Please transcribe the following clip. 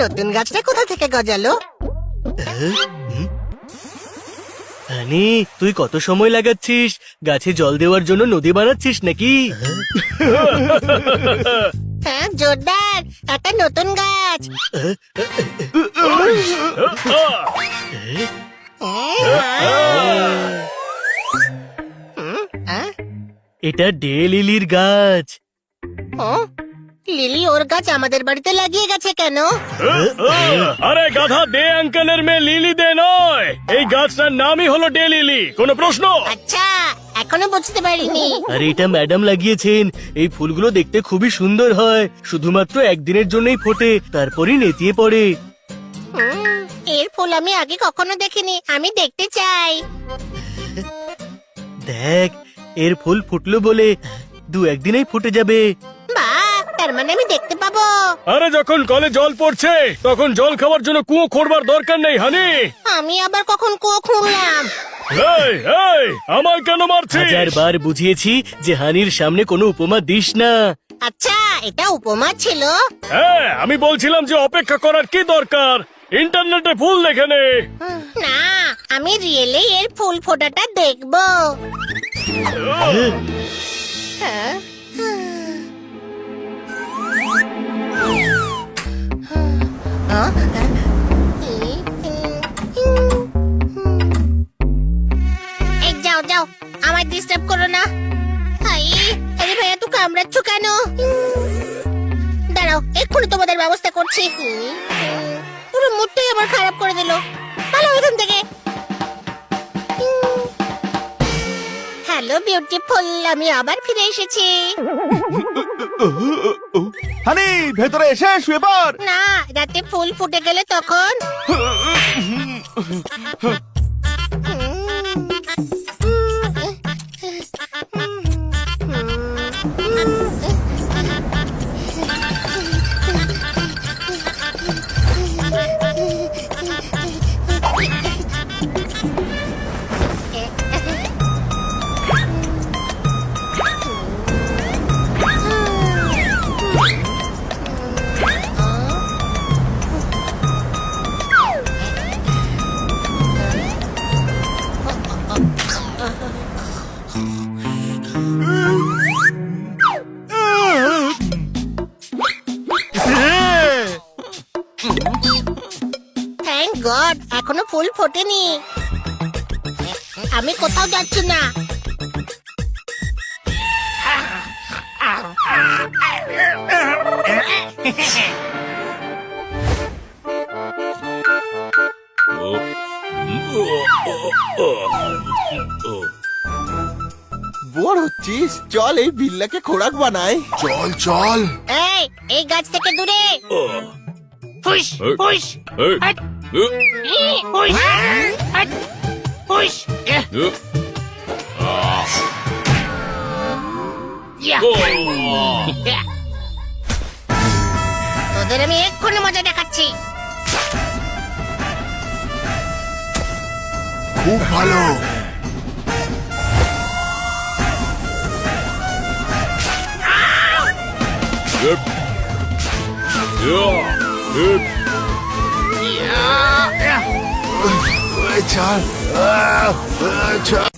নতুন গাছটা কোথা থেকে গজালো? হানি, তুই কত সময় লাগাচ্ছিস? গাছে জল দেওয়ার জন্য নদী বানাচ্ছিস নাকি? হ্যাঁ জোরদার, একটা নতুন গাছ। এটা ডে লিলির গাছ। লিলি ওর গাছ আমাদের বাড়িতে লাগিয়ে গেছে কেন? আরে গাধা, দে আঙ্কেলের মেয়ে লিলি দে নয়, এই গাছটার নামই হলো ডে লিলি। কোনো প্রশ্ন? আচ্ছা, এখনো বুঝতে পারিনি। আরে এটা ম্যাডাম লাগিয়েছেন। এই ফুলগুলো দেখতে খুবই সুন্দর হয়, শুধুমাত্র একদিনের জন্যই ফোটে, তারপরই নেতিয়ে পড়ে। এর ফুল আমি আগে কখনো দেখিনি, আমি দেখতে চাই। দেখ, এর ফুল ফুটলো বলে দু একদিনেই ফুটে যাবে। বাহ, তার মানে আমি দেখতে পাবো। আরে যখন কলে জল পড়ছে তখন জল খাওয়ার জন্য কুয়ো খোঁড়বার দরকার নেই হানি। আমি আবার কখন কুয়ো খুঁড়লাম? এই এই, আমায় কেন মারছিস? হাজারবার বুঝিয়েছি যে হানির সামনে কোনো উপমা দিস না। আচ্ছা, এটা উপমা ছিল? হ্যাঁ, আমি বলছিলাম যে অপেক্ষা করার কি দরকার, ইন্টারনেটে ফুল দেখে নে। না, আমি রিয়েলি এর ফুল ফোটাটা দেখবো। হ্যাঁ? এই যাও যাও, আমায় ডিস্টার্ব করো না। আরে ভাইয়া, তুই কামড়াচ্ছ কেন? দাঁড়াও, এক্ষুনি তোমাদের ব্যবস্থা করছি। পুরো মুডটাই আবার খারাপ করে দিল। ভালো এখান থেকে। হ্যালো বিউটিফুল, আমি আবার ফিরে এসেছি। হানি, ভেতরে এসে শুয়ে পড়। না, রাতে ফুল ফুটে গেলে তখন। থ্যাংক গড, এখনো ফুল ফোটেনি। আমি কোথাও যাচ্ছি না। বোর হচ্ছিস? চল এই বিল্লাকে খোরাক বানাই। চল চল। এই গাছ থেকে দূরে। হুশ হুশ হট, হুশ হট, হুশ। তোদের আমি এক্ষুনি মজা দেখাচ্ছি। খুব ভালো। ছাড় ছাড়।